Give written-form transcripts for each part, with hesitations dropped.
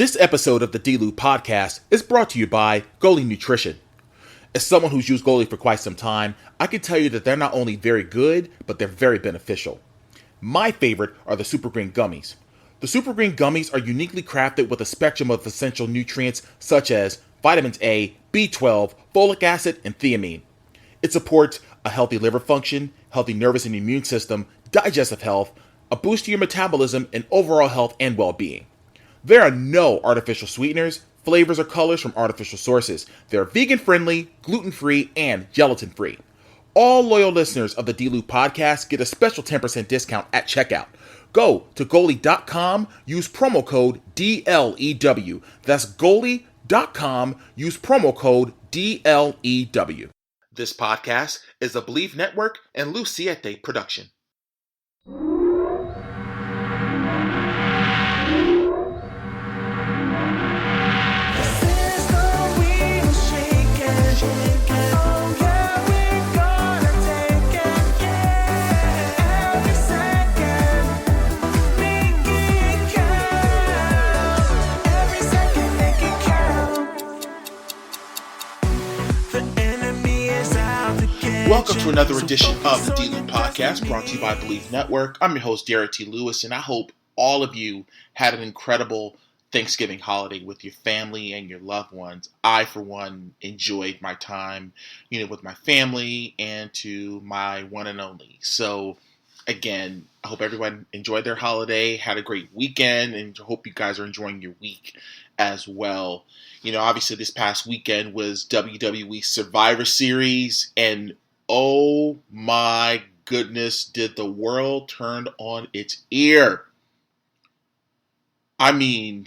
This episode of the D-Lou podcast is brought to you by Goalie Nutrition. As someone who's used Goalie for quite some time, I can tell you that they're not only very good, but they're very beneficial. My favorite are the Super Green Gummies. The Super Green Gummies are uniquely crafted with a spectrum of essential nutrients such as vitamins A, B12, folic acid, and thiamine. It supports a healthy liver function, healthy nervous and immune system, digestive health, a boost to your metabolism, and overall health and well-being. There are no artificial sweeteners, flavors, or colors from artificial sources. They're vegan-friendly, gluten-free, and gelatin-free. All loyal listeners of the D-Lou podcast get a special 10% discount at checkout. Go to goalie.com, use promo code DLEW. That's goalie.com, use promo code DLEW. This podcast is a Believe Network and Siete production. Welcome to another edition of the D-Lou podcast, brought to you by Believe Network. I'm your host, Derrick T. Lewis, and I hope all of you had an incredible Thanksgiving holiday with your family and your loved ones. I, for one, enjoyed my time, with my family and to my one and only. So, again, I hope everyone enjoyed their holiday, had a great weekend, and hope you guys are enjoying your week as well. Obviously, this past weekend was WWE Survivor Series, and oh my goodness, did the world turn on its ear. I mean,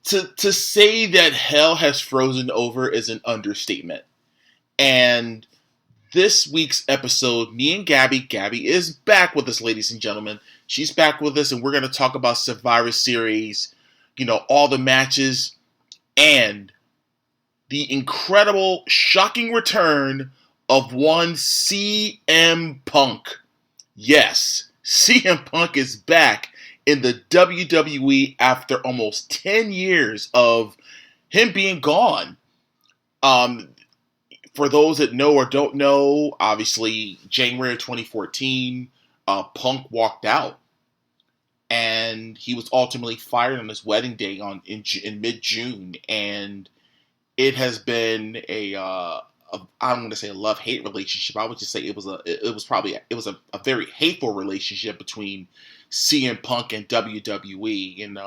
to say that hell has frozen over is an understatement. And this week's episode, me and Gabi is back with us, ladies and gentlemen. She's back with us, and we're going to talk about Survivor Series, all the matches, and the incredible, shocking return of one CM Punk. Yes, CM Punk is back in the WWE after almost 10 years of him being gone. For those that know or don't know, obviously, January 2014, Punk walked out. And he was ultimately fired on his wedding day in mid-June. And it has been I'm going to say a love-hate relationship. I would just say it was a very hateful relationship between CM Punk and WWE. And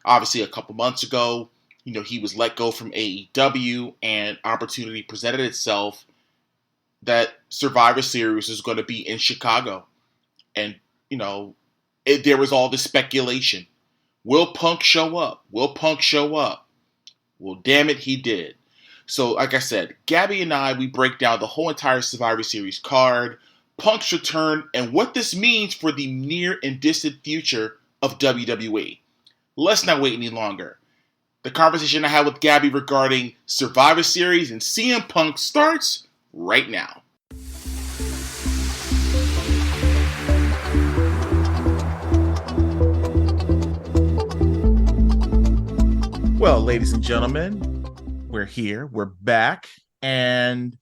obviously a couple months ago, he was let go from AEW, and opportunity presented itself that Survivor Series is going to be in Chicago. And, there was all this speculation. Will Punk show up? Will Punk show up? Well, damn it, he did. So, like I said, Gabi and I, we break down the whole entire Survivor Series card, Punk's return, and what this means for the near and distant future of WWE. Let's not wait any longer. The conversation I had with Gabi regarding Survivor Series and CM Punk starts right now. Well, ladies and gentlemen, we're here. We're back. And,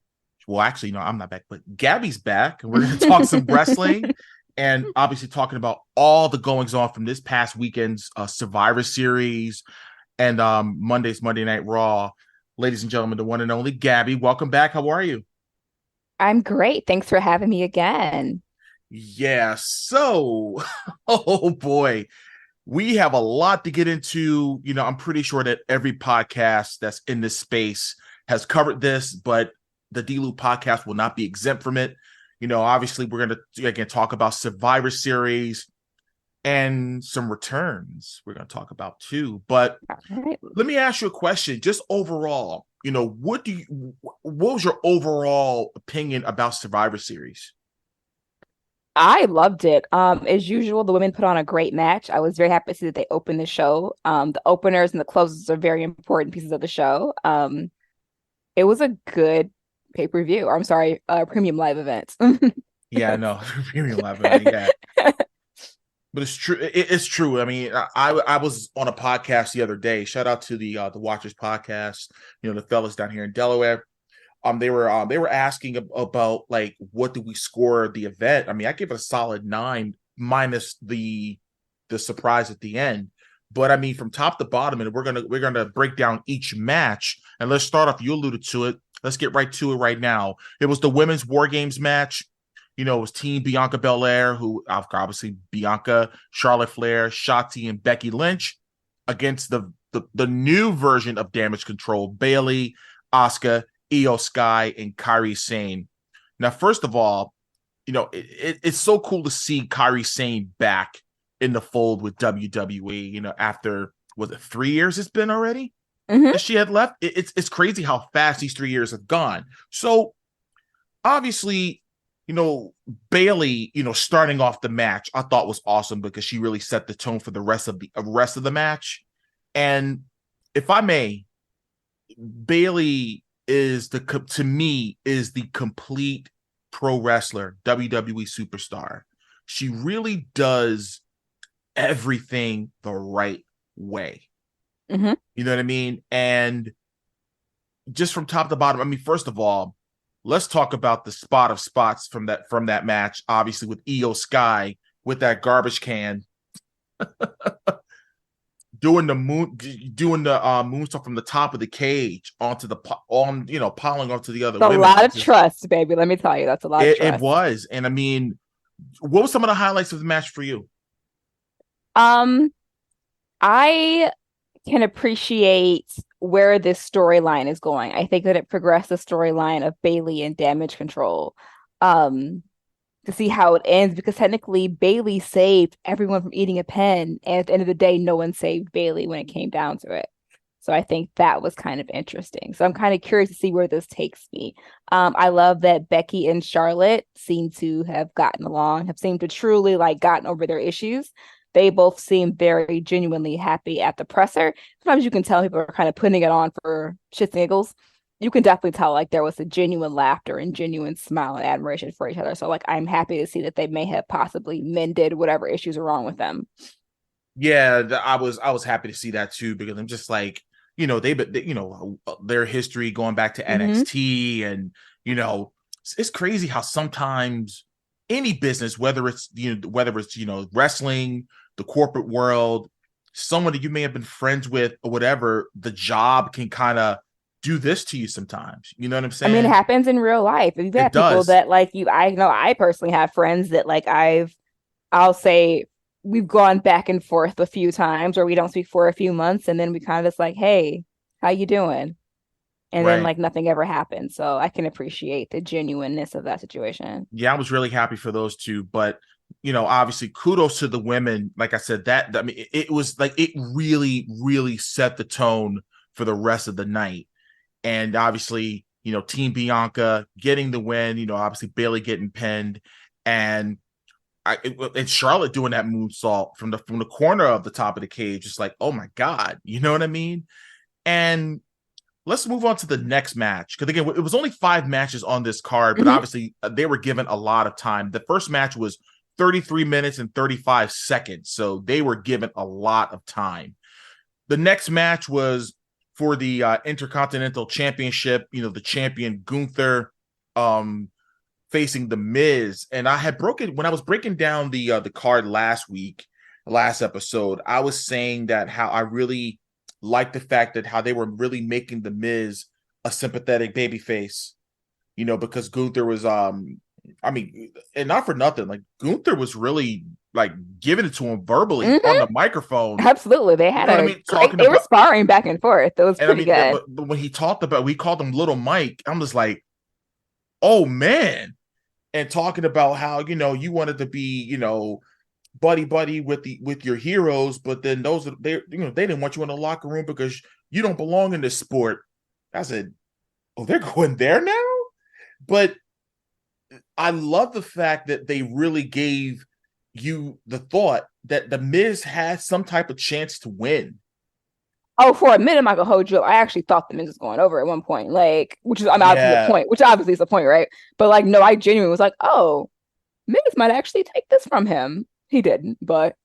well, actually, no, I'm not back, but Gabi's back. And we're going to talk some wrestling and obviously talking about all the goings on from this past weekend's Survivor Series and Monday's Monday Night Raw. Ladies and gentlemen, the one and only Gabi, welcome back. How are you? I'm great. Thanks for having me again. Yeah, so, oh boy. We have a lot to get into. I'm pretty sure that every podcast that's in this space has covered this, but the D-Lou podcast will not be exempt from it. Obviously, we're going to, again, talk about Survivor Series and some returns we're going to talk about too. But Let me ask you a question. Just overall, what was your overall opinion about Survivor Series? I loved it. As usual, the women put on a great match. I was very happy to see that they opened the show. The openers and the closes are very important pieces of the show. It was a good pay-per-view. Or I'm sorry, premium live event. Yeah, no, premium live event. Yeah. But it's true. It's true. I mean, I was on a podcast the other day. Shout out to the Watchers podcast. The fellas down here in Delaware. They were asking about like what do we score the event. I mean, I give it a solid 9 minus the surprise at the end. But I mean, from top to bottom, and we're gonna break down each match. And let's start off. You alluded to it. Let's get right to it right now. It was the women's War Games match. It was Team Bianca Belair, who obviously Bianca, Charlotte Flair, Shotzi, and Becky Lynch against the new version of Damage Control, Bayley, Asuka, Io Sky, and Kairi Sane. Now, first of all, it's so cool to see Kairi Sane back in the fold with WWE. After was it 3 years? It's been already that she had left. It's crazy how fast these 3 years have gone. So obviously, Bayley, starting off the match, I thought was awesome because she really set the tone for the rest of the match. And if I may, Bayley to me is the complete pro wrestler, WWE superstar. She really does everything the right way. Mm-hmm. You know what I mean? And just from top to bottom, I mean, first of all, let's talk about the spot of spots from that match. Obviously, with Io Sky with that garbage can, doing the moonsault from the top of the cage onto piling onto the other It's a women. lot of trust, baby. Let me tell you, that's a lot of trust. It was, and I mean, what was some of the highlights of the match for you? I can appreciate where this storyline is going. I think that it progressed the storyline of Bayley and Damage Control. To see how it ends, because technically Bayley saved everyone from eating a pen, and at the end of the day, no one saved Bayley when it came down to it. So I think that was kind of interesting. So I'm kind of curious to see where this takes me. I love that Becky and Charlotte seem to have gotten along, have seemed to truly like gotten over their issues. They both seem very genuinely happy at the presser. Sometimes you can tell people are kind of putting it on for shits and giggles. You can definitely tell like there was a genuine laughter and genuine smile and admiration for each other. So like I'm happy to see that they may have possibly mended whatever issues are wrong with them. Yeah, I was happy to see that too, because I'm just like, their history going back to NXT, and it's crazy how sometimes any business, whether it's wrestling, the corporate world, someone that you may have been friends with or whatever, the job can kind of do this to you sometimes. You know what I'm saying? I mean, it happens in real life. You've got people that like you. I know I personally have friends that like I'll say we've gone back and forth a few times, or we don't speak for a few months, and then we kind of just like, hey, how you doing? And then like nothing ever happened. So I can appreciate the genuineness of that situation. Yeah, I was really happy for those two, but obviously kudos to the women. Like I said, I mean, it was like it really, really set the tone for the rest of the night. And obviously, Team Bianca getting the win, obviously Bayley getting pinned, and Charlotte doing that moonsault from the corner of the top of the cage. Just like, oh my God, you know what I mean? And let's move on to the next match. Because again, it was only 5 matches on this card, but obviously they were given a lot of time. The first match was 33 minutes and 35 seconds. So they were given a lot of time. The next match was for the Intercontinental Championship, the champion Gunther facing The Miz. And I had when I was breaking down the card last episode, I was saying that how I really like the fact that how they were really making The Miz a sympathetic babyface, because Gunther was I mean, and not for nothing, like Gunther was really like giving it to him verbally on the microphone. Absolutely. They had they were sparring back and forth. It was pretty good. But when he talked about, we called him Little Mike. I'm just like, oh man. And talking about how, you wanted to be, buddy with your heroes, but then they didn't want you in the locker room because you don't belong in this sport. I said, oh, they're going there now? But I love the fact that they really gave you the thought that The Miz has some type of chance to win. Oh, for a minute, I'm not gonna hold you up. I actually thought The Miz was going over at one point, like, which is obviously the point, which obviously is the point, right? But like, no, I genuinely was like, oh, Miz might actually take this from him. He didn't, but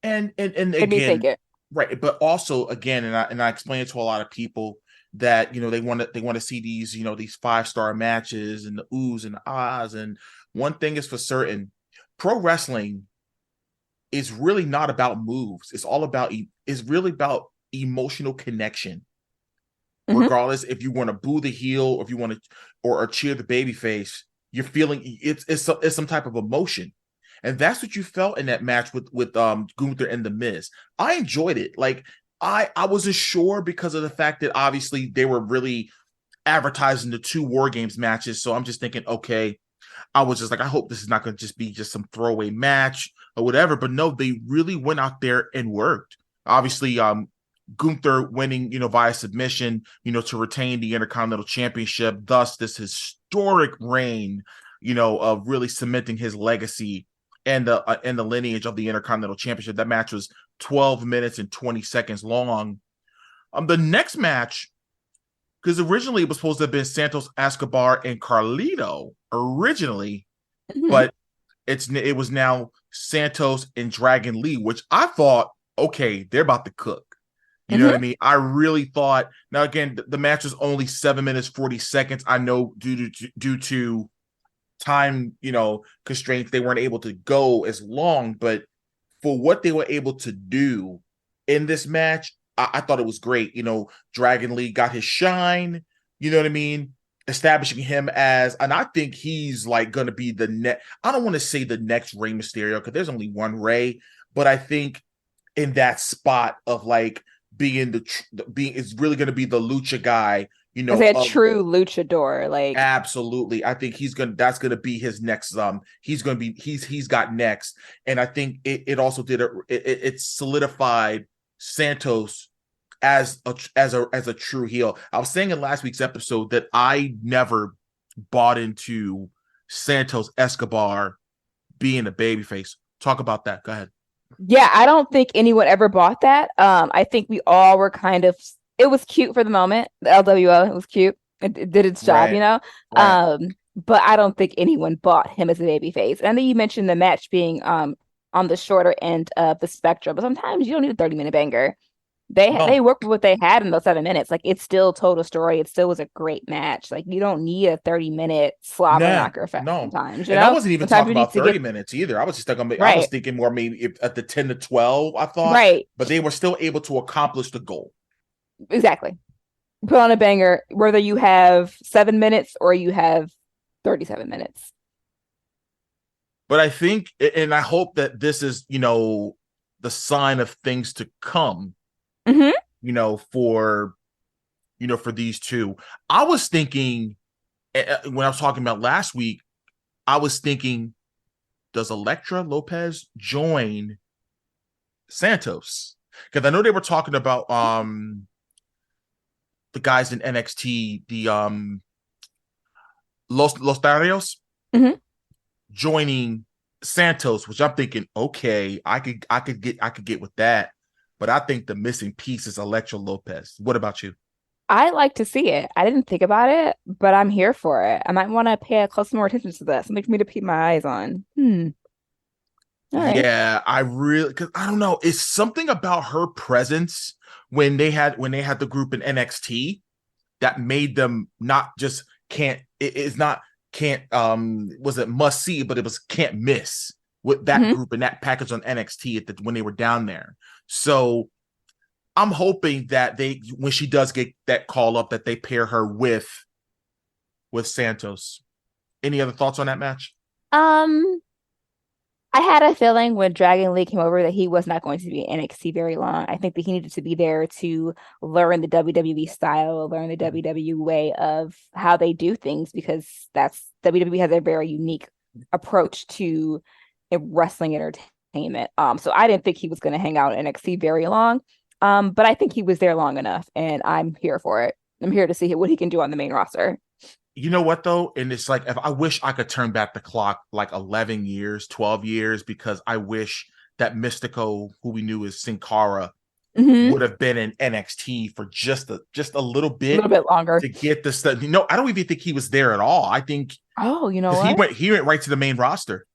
And Made me think again, it. right, but also again, and I explain it to a lot of people that they want to see these these 5-star matches and the oohs and the ahs. And one thing is for certain, pro wrestling is really not about moves. It's really about emotional connection. Hmm. Regardless if you want to boo the heel or if you want to or cheer the baby face, you're feeling it's some type of emotion. And that's what you felt in that match with Gunther and the Miz. I enjoyed it. Like I wasn't sure because of the fact that obviously they were really advertising the 2 War Games matches. So I'm just thinking, okay, I was just like, I hope this is not going to just be just some throwaway match or whatever. But no, they really went out there and worked. Obviously, Gunther winning, via submission, to retain the Intercontinental Championship. Thus, this historic reign, of really cementing his legacy and the lineage of the Intercontinental Championship. That match was 12 minutes and 20 seconds long. The next match, because originally it was supposed to have been Santos Escobar and Carlito originally, Hmm. but it was now Santos and Dragon Lee, which I thought, okay, they're about to cook. You know what I Hmm. mean? I really thought. Now again, the match was only 7 minutes 40 seconds. I know due to time, constraints, they weren't able to go as long, but for what they were able to do in this match, I thought it was great. Dragon Lee got his shine. You know what I mean? Establishing him as, and I think he's like going to be the next. I don't want to say the next Rey Mysterio because there's only one Rey, but I think in that spot of like being is really going to be the lucha guy. Is a Of true luchador. Like, absolutely. I think that's gonna be his next he's got next. And I think it also it solidified Santos as a true heel. I was saying in last week's episode that I never bought into Santos Escobar being a babyface. Talk about that. Go ahead. yeah, I don't think anyone ever bought that. I think we all were kind of, it was cute for the moment. The LWO, it was cute. It did its job, Right, right. Um, but I don't think anyone bought him as a baby face. And then you mentioned the match being on the shorter end of the spectrum, but sometimes you don't need a 30-minute banger. They No, worked with what they had in those 7 minutes. Like, it still told a story. It still was a great match. Like, you don't need a 30-minute slobber nah, knocker fest no. sometimes, And I wasn't even Sometimes talking you need about to 30 get minutes either. I was right, thinking more maybe if, at the 10 to 12, I thought, right. but they were still able to accomplish the goal. Exactly. Put on a banger, whether you have 7 minutes or you have 37 minutes. But I think, and I hope that this is, the sign of things to come, Hmm. you know, for, for these two. I was thinking, when I was talking about last week, I was thinking, does Elektra Lopez join Santos? Because I know they were talking about the guys in NXT, the Los Barrios Hmm. joining Santos, which I'm thinking, okay, I could get with that. But I think the missing piece is Elektra Lopez. What about you? I like to see it. I didn't think about it, but I'm here for it. I might want to pay a close more attention to that. Something for me to keep my eyes on. All right. Yeah, I really, because I don't know, it's something about her presence when they had the group in NXT that made them not just can't it is not can't was it must see, but it was can't miss with that Hmm. group and that package on NXT when they were down there. So I'm hoping that they when she does get that call up that they pair her with Santos. Any other thoughts on that match? Um, I had a feeling when Dragon Lee came over that he was not going to be in NXT very long. I think that he needed to be there to learn the WWE style, learn the WWE way of how they do things, because that's WWE has a very unique approach to wrestling entertainment. So I didn't think he was going to hang out in NXT very long. But I think he was there long enough, and I'm here for it. I'm here to see what he can do on the main roster. You know what though? And it's like if I wish I could turn back the clock like 11 years, 12 years, because I wish that Mystico, who we knew as Sin Cara, Hmm. would have been in NXT for just a little A bit little bit longer. to get the stuff. No, I don't even think he was there at all. I think Oh, you know because he what? went he went right to the main roster.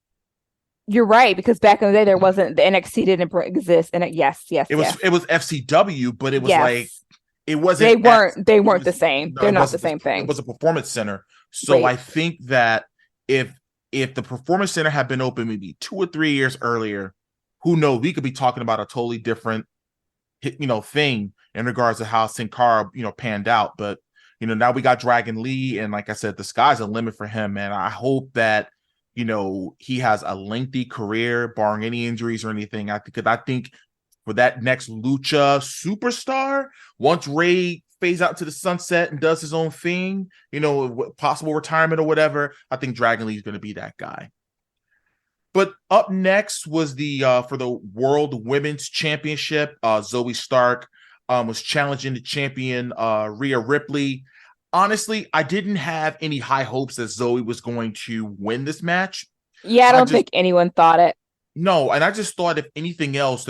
You're right, because back in the day there wasn't the NXT didn't exist, and yes, yes, yes, It was FCW, but it was like yes. it wasn't They it weren't the was same. no, They're it not the wasn't same it thing. was a performance center. So Right. I think that if if the performance center had been open maybe 2 or 3 years earlier, who knows? We could be talking about a totally different thing in regards to how Sin Cara panned out. But now we got Dragon Lee, and like I said, the sky's a limit for him, man. I hope that he has a lengthy career, barring any injuries or anything. I think for that next lucha superstar, once Ray fades out to the sunset and does his own thing, possible retirement or whatever, I think Dragon Lee is going to be that guy. But up next was the for the World Women's Championship. Zoe Stark was challenging the champion Rhea Ripley. Honestly, I didn't have any high hopes that Zoe was going to win this match. Yeah, I I don't just think anyone thought it. No, and I just thought if anything else,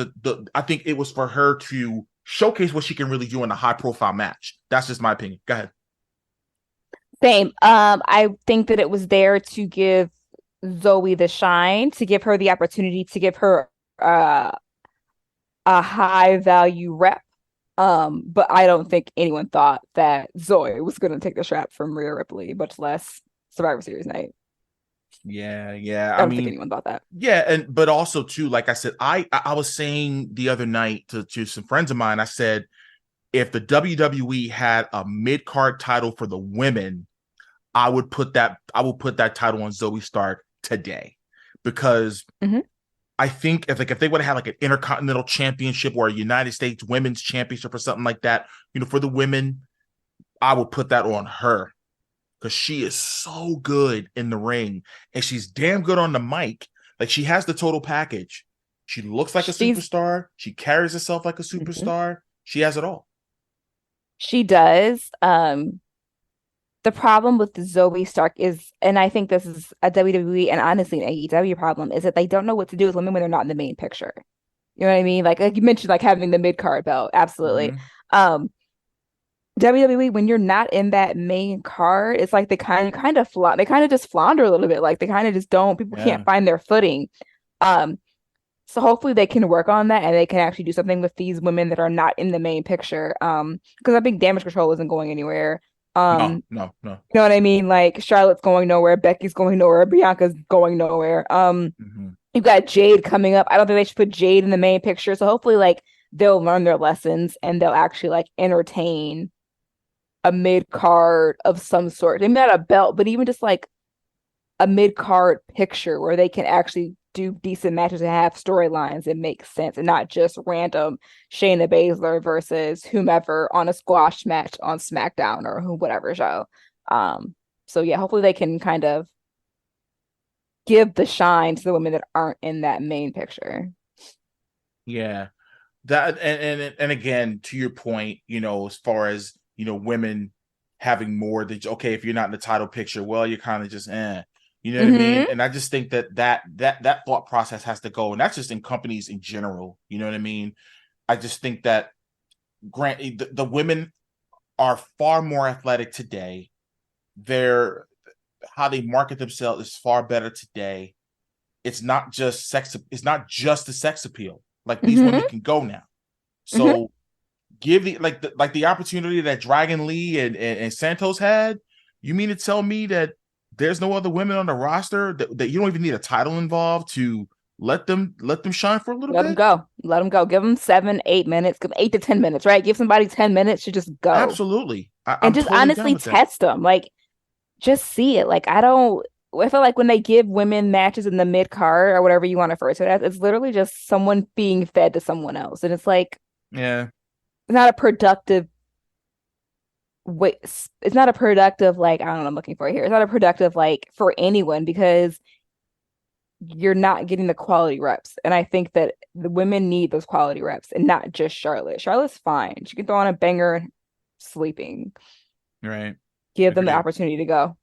I think it was for her to showcase what she can really do in a high profile match. That's just my opinion. Go ahead. Same. I think that it was there to give Zoe the shine, to give her the opportunity, to give her uh, a high value rep. But I don't think anyone thought that Zoe was going to take the strap from Rhea Ripley, much less Survivor Series night. Yeah, yeah. I I don't think mean, anyone thought that. yeah, but also too, like I said, I was saying the other night to some friends of mine, I said if the WWE had a mid card title for the women, I would put that title on Zoe Stark today, because Mm-hmm. I think if they would have had like an Intercontinental Championship or a United States Women's Championship or something like that, for the women, I would put that on her, because she is so good in the ring and she's damn good on the mic. Like, she has the total package. She looks like a She's superstar. She carries herself like a Mhm. superstar. She has it all. She does. The problem with Zoe Stark is, and I think this is a WWE and honestly an AEW problem, is that they don't know what to do with women when they're not in the main picture. You know what I mean? Like you mentioned, like having the mid card belt. Absolutely. Mm-hmm. Um, WWE, when you're not in that main card, it's like they kind of just flounder a little bit. Like they kind of just don't. People can't Yeah. find their footing. Um, so hopefully they can work on that and they can actually do something with these women that are not in the main picture. Because I think Damage Control isn't going anywhere. No, no, no. You know what I mean? Like Charlotte's going nowhere, Becky's going nowhere, Bianca's going nowhere. Mm-hmm. You've got Jade coming up. I don't think they should put Jade in the main picture. So hopefully, like they'll learn their lessons and they'll actually like entertain a mid card of some sort. Maybe not a belt, but even just like a mid card picture where they can actually do decent matches and have storylines that make sense and not just random Shayna Baszler versus whomever on a squash match on SmackDown or whatever show. Um, so yeah, hopefully they can kind of give the shine to the women that aren't in that main picture. Yeah. That and again, to your point, as far as women having more than, okay, if you're not in the title picture, well, you're kind of just you know what I mean? Mm-hmm. And I just think that thought process has to go, and that's just in companies in general. You know what I mean? I just think that the women are far more athletic today. They're How they market themselves is far better today. It's not just sex. It's not just the sex appeal. Like, these women Mm-hmm. can go now. Mm-hmm. So give the opportunity that Dragon Lee and Santos had. You mean to tell me that there's no other women on the roster that you don't even need a title involved to let them shine for a little Let them bit? go. Let them go. Give them 7, 8 minutes. Give them 8 to 10 minutes, right? Give somebody 10 minutes to just go Absolutely. and I'm just totally down honestly with that. test them. Like, just see it. Like, I don't. I feel like when they give women matches in the mid card or whatever you want to refer to it as, it's literally just someone being fed to someone else, and it's like Yeah. it's not a productive way. It's not a productive like I don't know what I'm looking for here. It's not a productive like for anyone because you're not getting the quality reps. And I think that the women need those quality reps and not just Charlotte. Charlotte's fine. She can throw on a banger sleeping. Right. Give them the Agreed. opportunity to go.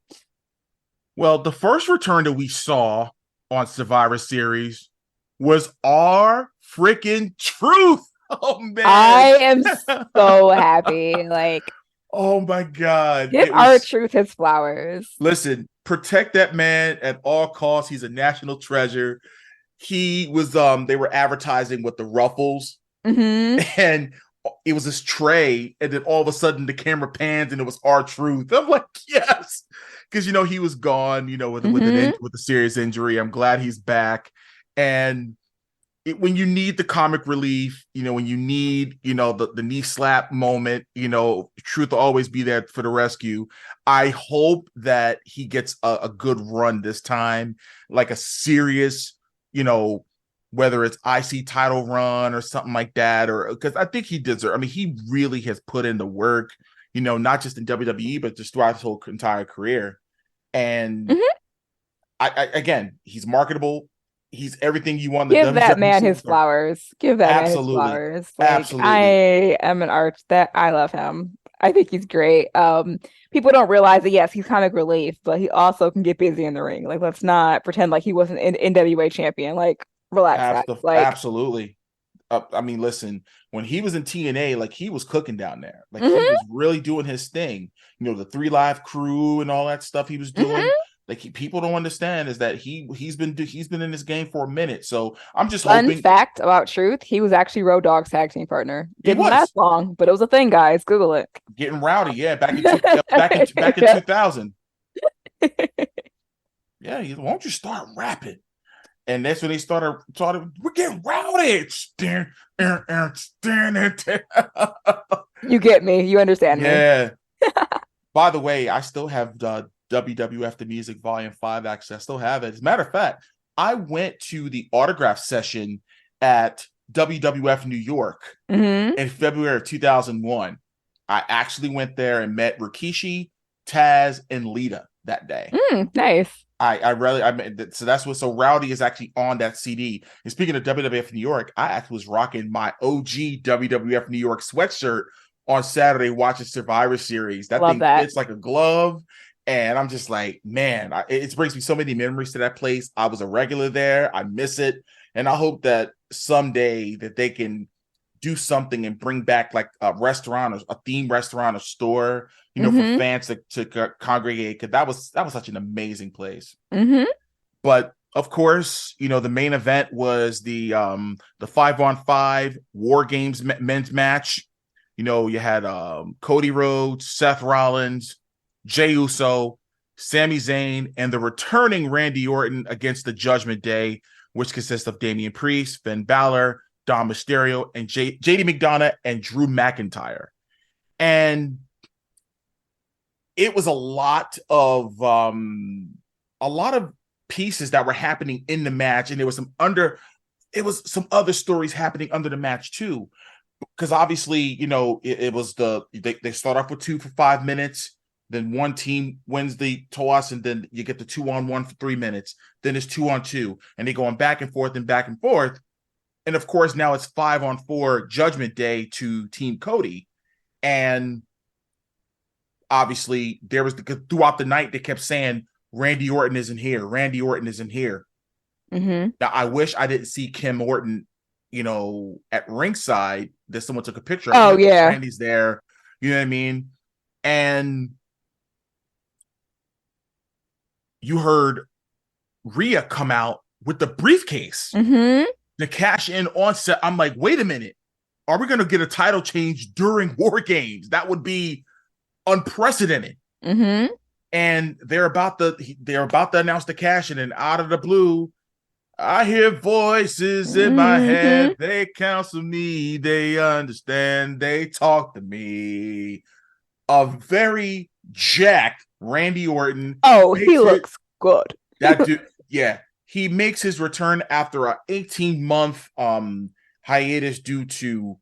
Well, the first return that we saw on Survivor Series was our freaking truth. Oh man. I am so happy. Like, Oh my God. give It our was truth his flowers. Listen, protect that man at all costs. He's a national treasure. he was they were advertising with the ruffles, Mm-hmm. and it was this tray, and then all of a sudden the camera pans and it was R-Truth. I'm like, yes, because he was gone, Mm-hmm. with a serious injury. I'm glad he's back, and when you need the comic relief, when you need, the knee slap moment, Truth will always be there for the rescue. I hope that he gets a good run this time, like a serious, whether it's IC title run or something like that, or because I think he deserves. I mean, he really has put in the work, not just in WWE, but just throughout his whole entire career. And Mm-hmm. again, he's marketable. He's everything you want in the Give that WWE man his superstar. flowers. Give that man his Absolutely. flowers. Like I Absolutely. am an arch that I love him. I think he's great. People don't realize that yes, he's comic relief, but he also can get busy in the ring. Like let's not pretend like he wasn't an NWA champion. Like relax, guys. Like Absolutely. I mean, listen, when he was in TNA, like he was cooking down there. Like he hmm was really doing his thing. The 3 Live Crew and all that stuff he was doing. hmm Like people don't understand is that he's been in this game for a minute. So I'm just Fun hoping fact about Truth, he was actually Road Dogg's tag team partner. he Didn't last was long, but it was a thing, guys. Google it. getting rowdy. Yeah, back in Yeah. 2000. Yeah, won't you start rapping? And that's when they started we're getting rowdy. You get me. You understand me. Yeah. By the way, I still have the WWF The Music Volume 5 access. I still have it. As a matter of fact, I went to the autograph session at WWF New York hmm in February of 2001. I actually went there and met Rikishi, Taz, and Lita that day. Nice. So that's what, so Rowdy is actually on that CD. And speaking of WWF New York, I actually was rocking my OG WWF New York sweatshirt on Saturday watching Survivor Series. That Love thing that. fits like a glove. And I'm just like, man, it brings me so many memories to that place. I was a regular there. I miss it. And I hope that someday that they can do something and bring back like a restaurant or a themed restaurant or store, for hmm fans to congregate, because that was such an amazing place. hmm But of course, the main event was the 5-on-5 War Games men's match. You had Cody Rhodes, Seth Rollins, Jey Uso, Sami Zayn, and the returning Randy Orton against the Judgment Day, which consists of Damian Priest, Finn Balor, Dom Mysterio, and JD McDonough and Drew McIntyre. And it was a lot of pieces that were happening in the match, and there was some other stories happening under the match too. Because obviously, it was they start off with 2 for 5 minutes, then one team wins the toss, and then you get the 2-on-1 for 3 minutes. Then it's 2-on-2, and they're going back and forth and back and forth. And of course, now it's 5-on-4 Judgment Day to Team Cody. And obviously, there was throughout the night, they kept saying, Randy Orton isn't here. Randy Orton isn't here. hmm Now, I wish I didn't see Kim Orton, at ringside, that someone took a picture of. Oh yeah. Randy's there. You know what I mean? And you heard Rhea come out with the briefcase hmm to cash in on set. I'm like, wait a minute. Are we going to get a title change during War Games? That would be unprecedented. hmm And they're about to announce the cash in, and out of the blue, I hear voices in my hmm head. They counsel me. They understand. They talk to me. A very jacked Randy Orton Oh, he makes it. looks good. That dude, yeah, he makes his return after a 18-month hiatus due to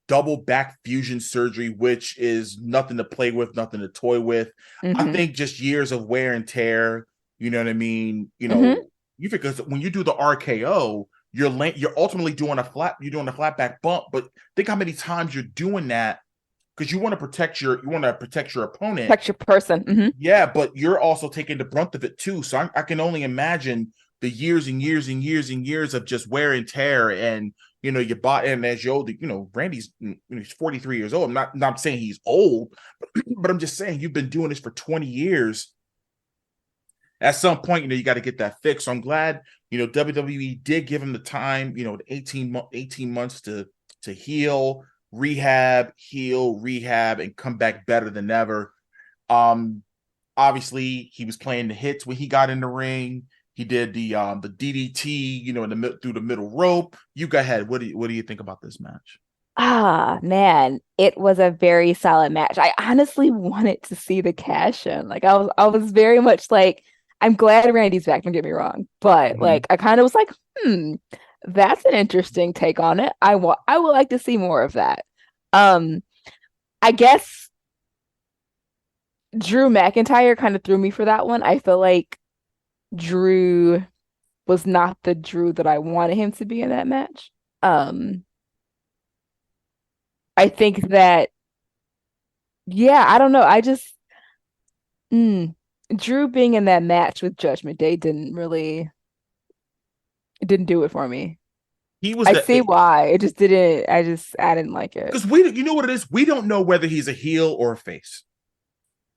double back fusion surgery, which is nothing to play with, nothing to toy with. I hmm think just years of wear and tear. You know what I mean? hmm Because when you do the RKO, you're ultimately doing a flat back bump. But think how many times you're doing that, because you want to protect your opponent. Protect your person. Yeah, but you're also taking the brunt of it too. So I can only imagine the years and years and years and years of just wear and tear, and your body. And as you're older, Randy's he's 43 years old. I'm not saying he's old, but I'm just saying you've been doing this for 20 years. at some point, you got to get that fixed. So I'm glad, WWE did give him the time, 18 months to heal, rehab, and come back better than ever. Obviously, he was playing the hits when he got in the ring. He did the DDT, through the middle rope. You go ahead. What do you think about this match? Ah, man, it was a very solid match. I honestly wanted to see the cash in. Like I was very much like, I'm glad Randy's back, don't get me wrong. But Mhm. like I kind of was like, that's an interesting take on it. I would like to see more of that. Um, I guess Drew McIntyre kind of threw me for that one. I feel like Drew was not the Drew that I wanted him to be in that match. Um, I think that, yeah, I don't know. Mm, Drew being in that match with Judgment Day didn't do it for me. He was I the see why. It just didn't, I didn't like it. because you know what it is. We don't know whether he's a heel or a face.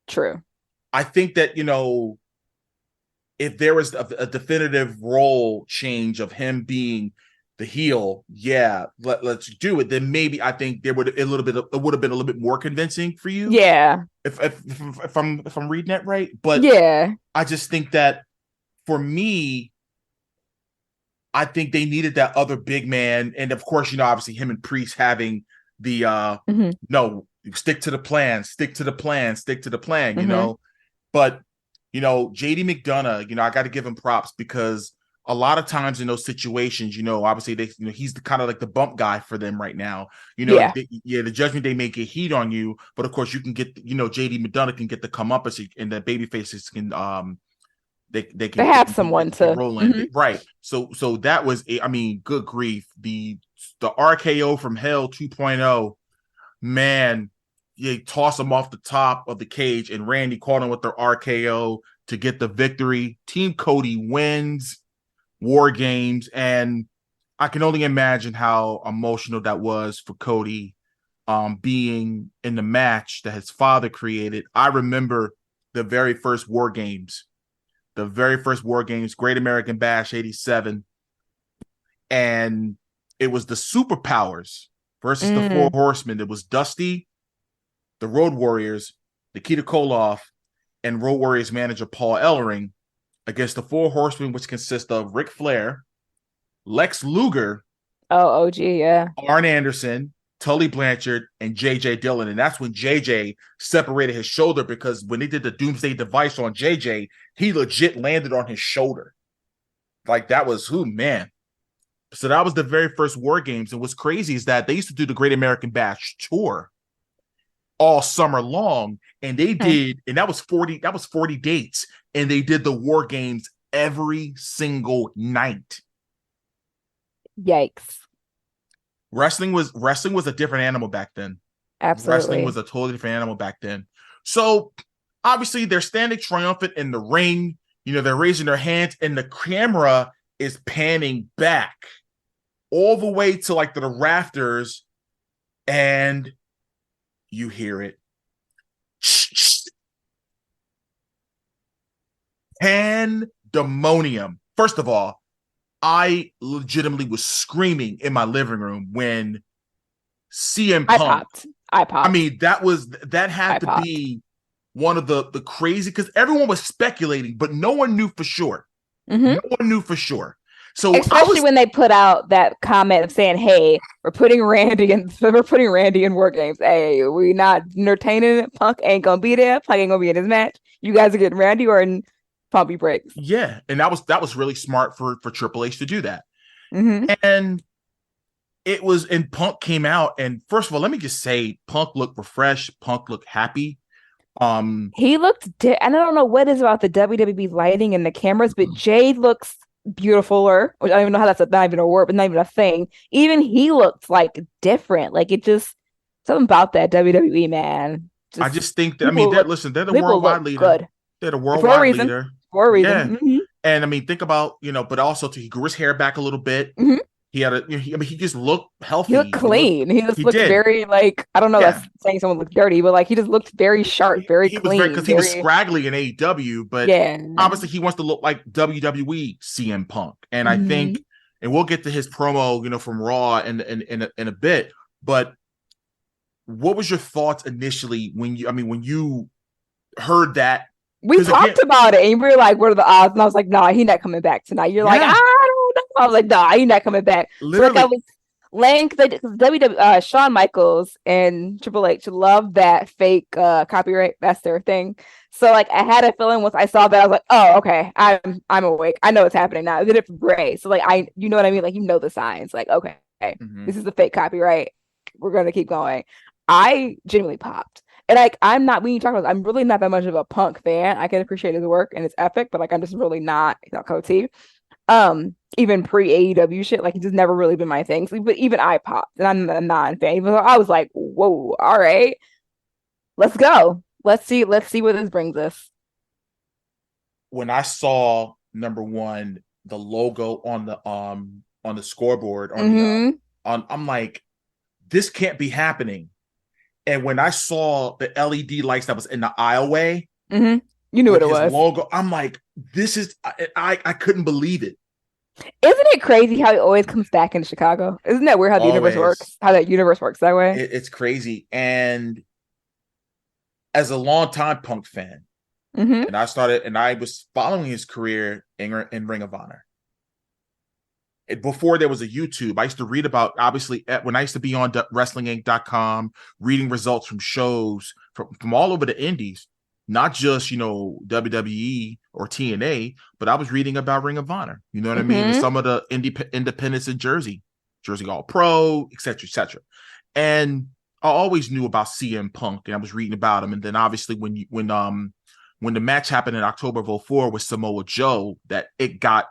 True. I think that if there was a definitive role change of him being the heel, yeah, let's do it. Then maybe I think there would a little bit. It would have been a little bit more convincing for you Yeah. if I'm reading that right. But Yeah. I just think that for me, I think they needed that other big man, and of course, obviously him and Priest having the hmm no, stick to the plan, stick to the plan, stick to the plan. hmm But JD McDonough, I got to give him props because a lot of times in those situations, obviously he's the kind of like the bump guy for them right now. Yeah. The Judgment Day may get heat on you, but of course you can get, JD McDonough can get the come up and the baby faces can they To can they have can keep, they someone can keep to rolling. Right. So that was, I mean, good grief. The RKO from Hell 2.0, man, you toss him off the top of the cage, and Randy caught him with the RKO to get the victory. Team Cody wins War Games, and I can only imagine how emotional that was for Cody, being in the match that his father created. I remember the very first War Games, Great American Bash 87, and it was the Superpowers versus the Four mm. Horsemen. It was Dusty, the Road Warriors, Nikita Koloff, and Road Warriors manager Paul Ellering against the Four Horsemen, which consist of Ric Flair, Lex Luger, Oh, OG, yeah. Arn Anderson, Tully Blanchard, and JJ Dillon. And that's when JJ separated his shoulder, because when they did the Doomsday Device on JJ, he legit landed on his shoulder. Like, that was man. So that was the very first War Games. And what's crazy is that they used to do the Great American Bash tour all summer long, and Hmm. that was 40 dates, and they did the War Games every single night. Yikes. Wrestling was a different animal back then. Wrestling was Absolutely. a totally different animal back then. So obviously they're standing triumphant in the ring. They're raising their hands, and the camera is panning back all the way to like the rafters, and you hear it. Pandemonium. First of all, I legitimately was screaming in my living room when CM I Punk. popped. I I popped. mean, that had I to popped. be one of the crazy, because everyone was speculating, but no one knew for sure. No hmm one knew for sure. So I Especially was, when they put out that comment of saying, "Hey, we're putting Randy in War Games. Hey, we not entertaining it. Punk ain't gonna be there. Punk ain't gonna be in his match. You guys are getting Randy or in Pumpy breaks." yeah, and that was really smart for Triple H to do that. hmm And it was, and Punk came out, and first of all, let me just say, Punk looked refreshed. Punk looked happy. Um, He and I don't know what is about the WWE lighting and the cameras, but Jade looks beautifuler. Which I don't even know how that's not even a word, but not even a thing. Even he looked like different. Like it just something about that WWE man. I Just just think that, I mean, people look they're the people look worldwide leader. good They're the for a worldwide reason. leader. For a reason. Yeah. And I mean, think about, but also he grew his hair back a little bit. hmm he just looked He looked healthy. clean. He just He looked did. very like I don't know. That's Yeah. saying someone looked dirty, but like he just looked very sharp, very He was very, clean, because he was very scraggly in AEW, but yeah. obviously he wants to look like WWE CM Punk. And I think, Hmm. and we'll get to his promo, from Raw in a bit. But what was your thoughts initially when you heard that? We Because again, talked about it, and we were like, "What are the odds?" And I was like, "Nah, he not coming back tonight." You're like, "I yeah, don't know." I was like, "Nah, he not coming back." So like I literally, was laying because WWE, Shawn Michaels and Triple H love that fake copyright. That's their thing. So like I had a feeling once I saw that I was like, "Oh, okay, I'm awake. I know what's happening now." I did it for Bray, so like you know what I mean? Like the signs. Like okay, mm-hmm. this is the fake copyright. We're gonna keep going. I genuinely popped. And like I'm not when you talk about I'm really not that much of a Punk fan. I can appreciate his work and it's epic, but like I'm just really not cup of tea. Even pre AEW shit, like it's just never really been my thing. So, but even I popped and I'm a non-fan. Even though I was like, whoa, all right, let's go. Let's see where this brings us. When I saw number one, the logo on the scoreboard Mm-hmm. I'm like, this can't be happening. And when I saw the LED lights that was in the aisleway Mm-hmm. You knew what with it his was. logo, I'm like, this is I couldn't believe it. Isn't it crazy how he always comes back in Chicago? Isn't that weird how the universe Always. works? How that universe works that way? It's crazy. And as a longtime Punk fan, Mm-hmm. and I was following his career in Ring of Honor. Before there was a YouTube, I used to read about, obviously, when I used to be on WrestlingInc.com, reading results from shows from all over the indies, not just, WWE or TNA, but I was reading about Ring of Honor, you know what I mean? And Mm-hmm. some of the independents in Jersey All Pro, et cetera, et cetera. And I always knew about CM Punk, and I was reading about him. And then obviously when the match happened in October of '04 with Samoa Joe, that it got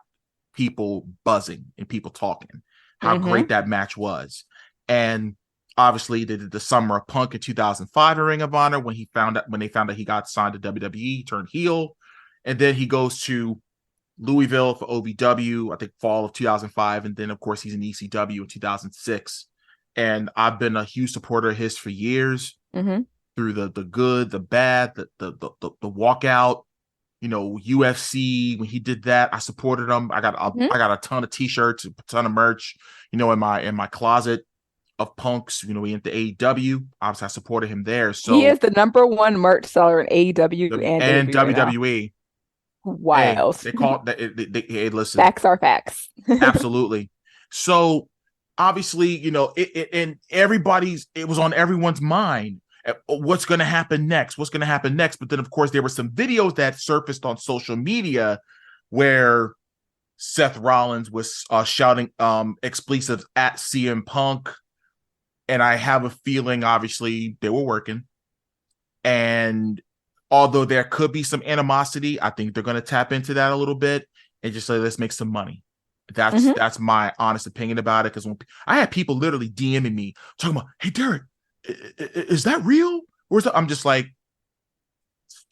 people buzzing and people talking how Mm-hmm. great that match was. And obviously they did the Summer of Punk in 2005 in Ring of Honor when they found out he got signed to WWE, turned heel. And then he goes to Louisville for OVW, I think fall of 2005. And then of course he's in ECW in 2006. And I've been a huge supporter of his for years, Mm-hmm. through the good, the bad, the walkout, UFC. When he did that, I supported him. Mm-hmm. I got a ton of t-shirts, a ton of merch, in my closet of Punks. We went to AEW. Obviously, I supported him there. He is So the number one merch seller in AEW and and WWE right now. WWE, hey, Wild. they call it. Hey, listen, Facts are facts. absolutely. So obviously, and it was on everyone's mind. What's going to happen next? What's going to happen next? But then, of course, there were some videos that surfaced on social media where Seth Rollins was shouting expletives at CM Punk. And I have a feeling, obviously, they were working. And although there could be some animosity, I think they're going to tap into that a little bit and just say, let's make some money. That's Hmm. that's my honest opinion about it. Because when I had people literally DMing me talking about, "Hey, Derrick, is that real?" I'm just like,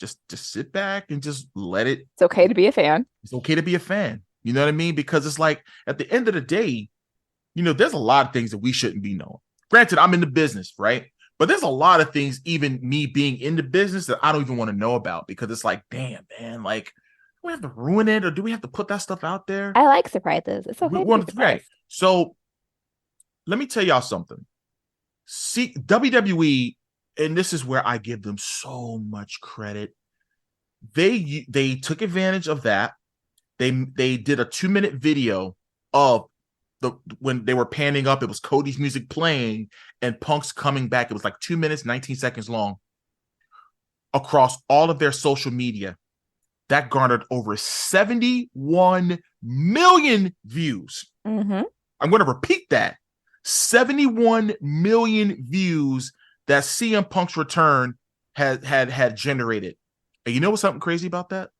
just sit back and just let it. It's okay to be a fan. It's okay to be a fan. You know what I mean? Because it's like at the end of the day, there's a lot of things that we shouldn't be knowing. Granted, I'm in the business, right? But there's a lot of things, even me being in the business, that I don't even want to know about, because it's like, damn, man, like, do we have to ruin it, or do we have to put that stuff out there? I like surprises. It's We okay to be want to, right. surprised. So let me tell y'all something. See, WWE, and this is where I give them so much credit. They took advantage of that. They did a 2-minute video of when they were panning up. It was Cody's music playing and Punk's coming back. It was like 2 minutes, 19 seconds long, across all of their social media. That garnered over 71 million views. Mm-hmm. I'm going to repeat that. 71 million views that CM Punk's return had generated. And you know what's something crazy about that?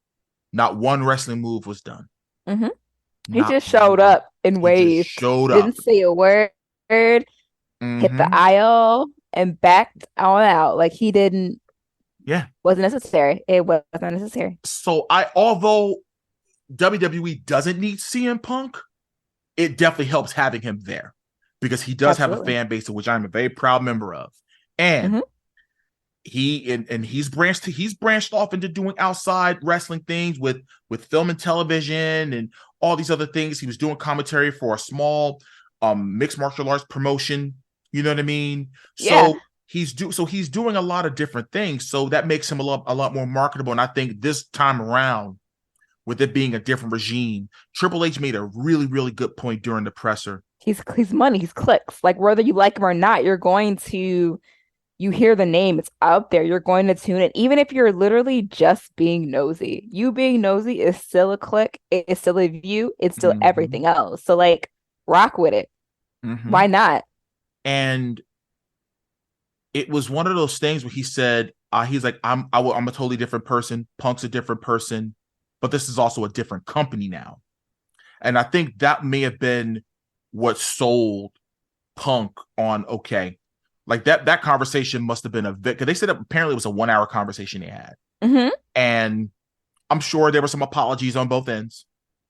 Not one wrestling move was done. Mm-hmm. He Not just showed one. up and He just waved. showed Didn't up. say a word. Hit the Mm-hmm. aisle and backed on out. Like he didn't. Yeah. Wasn't necessary. It wasn't necessary. So although WWE doesn't need CM Punk, it definitely helps having him there because he does have a Absolutely. fan base of which I'm a very proud member of. And Hmm. he's branched off into doing outside wrestling things with film and television and all these other things. He was doing commentary for a small mixed martial arts promotion. You know what I mean? Yeah. He's doing a lot of different things. So that makes him a lot more marketable. And I think this time around, with it being a different regime, Triple H made a really, really good point during the presser. He's money, he's clicks. Like whether you like him or not, you hear the name, it's out there. You're going to tune in, even if you're literally just being nosy. You being nosy is still a click, it's still a view, it's still Mm-hmm. everything else. So like rock with it. Mm-hmm. Why not? And it was one of those things where he said, he's like, I'm a totally different person. Punk's a different person, but this is also a different company now. And I think that may have been what sold Punk on okay. Like that conversation must have been because they said apparently it was a 1 hour conversation they had. Hmm. And I'm sure there were some apologies on both ends.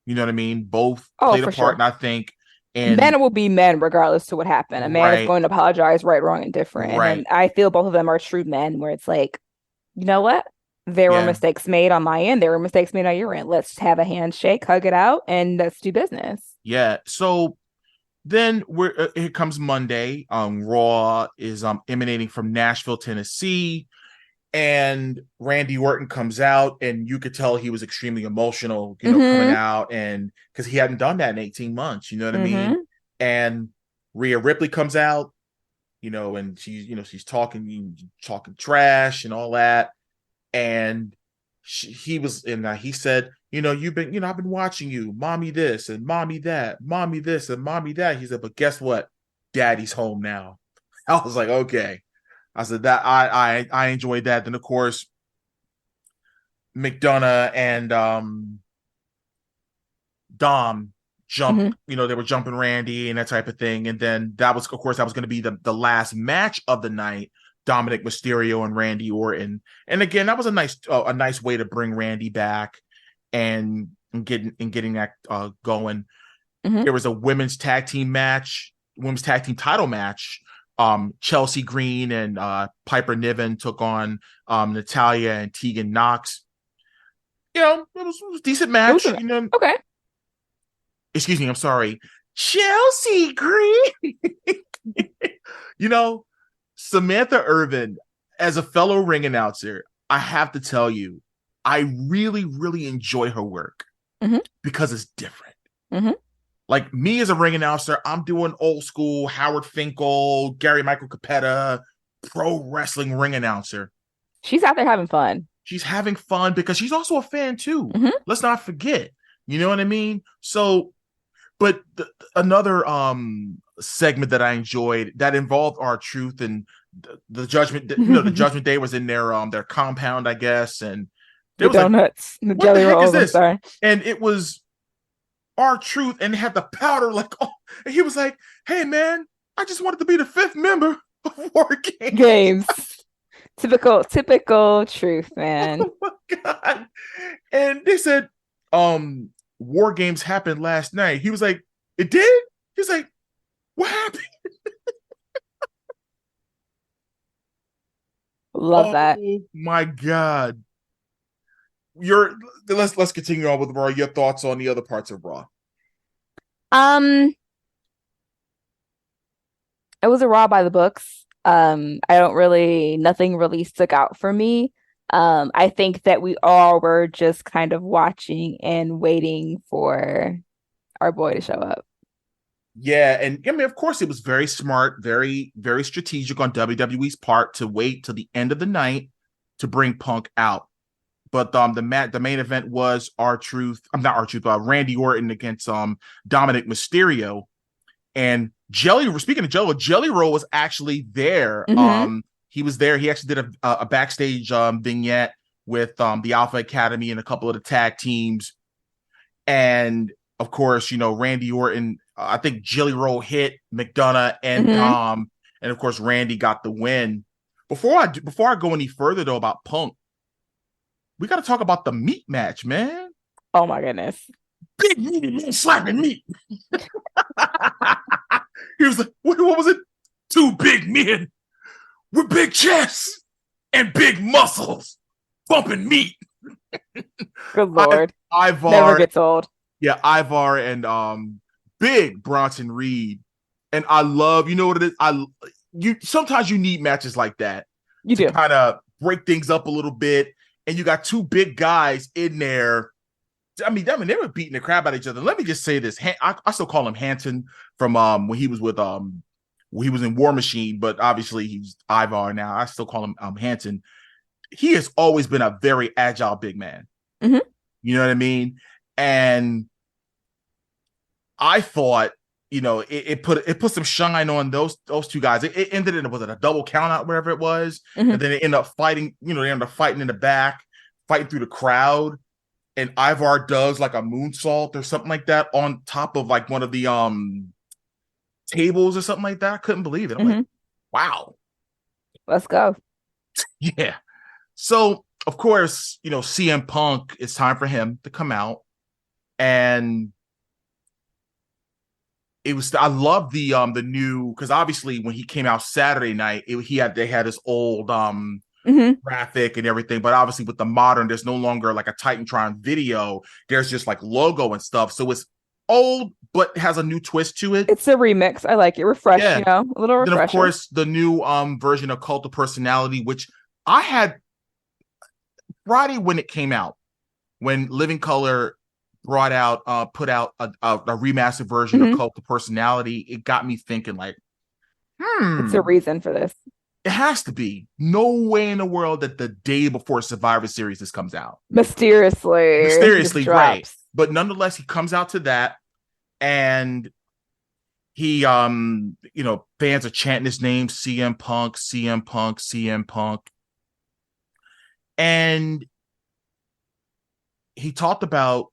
You know what I mean? Both Oh, played a for part, sure. and I think, and Men will be men regardless to what happened. A man is right, going to apologize right, wrong, and different. And then right, I feel both of them are true men where it's like, you know what? There were yeah, mistakes made on my end. There were mistakes made on your end. Let's have a handshake, hug it out, and let's do business. yeah. So then here comes Monday. Raw is emanating from Nashville, Tennessee, and Randy Orton comes out, and you could tell he was extremely emotional, coming Mm-hmm. out, and because he hadn't done that in 18 months, you know what I mean? Mm-hmm. And Rhea Ripley comes out, and she's talking trash and all that, and he said, I've been watching you, mommy this and mommy that, mommy this and mommy that. He said, but guess what? Daddy's home now. I was like, okay. I said that I enjoyed that. Then of course McDonough and Dom Mm-hmm. they were jumping Randy and that type of thing. And then that was going to be the last match of the night. Dominic Mysterio and Randy Orton. And again, that was a nice way to bring Randy back and getting that going. Mm-hmm. There was a women's tag team title match. Chelsea Green and Piper Niven took on Natalia and Tegan Knox. It was a decent It was match. okay. Excuse me, I'm sorry. Chelsea Green. you know, Samantha Irvin, as a fellow ring announcer, I have to tell you, I really, really enjoy her work Mm-hmm. because it's different. Mm-hmm. Like me as a ring announcer, I'm doing old school Howard Finkel, Gary Michael Capetta, pro wrestling ring announcer. She's out there having fun. She's having fun because she's also a fan too. Mm-hmm. Let's not forget. You know what I mean? So, but another segment that I enjoyed that involved R-Truth and the Judgment. The Judgment Day was in their compound, I guess, and there The was like, donuts, the what the jelly heck is rolls. I'm this? sorry. And it was R-Truth, and had the powder like, oh, and he was like, hey man, I just wanted to be the fifth member of War Games. Games. Typical truth, man. Oh my god. And they said, War Games happened last night. He was like, it did? He's like, what happened? Love Oh that. my god. Your let's continue on with Raw. Your thoughts on the other parts of Raw. Um, it was a Raw by the books. I don't really, nothing really stuck out for me. I think that we all were just kind of watching and waiting for our boy to show up. Yeah, and I mean, of course, it was very smart, very, very strategic on WWE's part to wait till the end of the night to bring Punk out. But the main event was R-Truth. I'm not R-Truth, Randy Orton against Dominic Mysterio. And speaking of Jelly Roll was actually there. Mm-hmm. He was there. He actually did a backstage vignette with the Alpha Academy and a couple of the tag teams. And of course, Randy Orton, I think Jelly Roll hit McDonough and Mm-hmm. Dom, and of course Randy got the win. Before I go any further though about Punk, we got to talk about the meat match, man. Oh my goodness. Big meaty man slapping meat. He was like, what was it? Two big men with big chests and big muscles bumping meat. Good Lord. Ivar never gets old. Yeah, Ivar and big Bronson Reed. And I love, you know what it is? Sometimes you need matches like that. You to do. kind of break things up a little bit. And you got two big guys in there. I mean, they were beating the crap out of each other. Let me just say this. I still call him Hanson from when he was with when he was in War Machine, but obviously he's Ivar now. I still call him Hanson. He has always been a very agile big man. Mm-hmm. You know what I mean? And I thought, it put some shine on those two guys. It ended in a double count out, wherever it was, mm-hmm. and then they end up fighting. They end up fighting in the back, fighting through the crowd, and Ivar does like a moonsault or something like that on top of like one of the tables or something like that. I couldn't believe it. I'm like, wow, let's go. Yeah. So of course, CM Punk, it's time for him to come out, and I love the new, because obviously when he came out Saturday night, they had this old graphic and everything, but obviously with the modern, there's no longer like a Titantron video. There's just like logo and stuff. So it's old, but has a new twist to it. It's a remix. I like it. Refresh, a little refreshing. Then of course the new version of Cult of Personality, which I had Friday when it came out, when Living Color put out a remastered version of Cult of Personality. It got me thinking, like, it's a reason for this. It has to be. No way in the world that the day before Survivor Series this comes out. Mysteriously, right? But nonetheless, he comes out to that, and he, fans are chanting his name, CM Punk, CM Punk, CM Punk, and he talked about,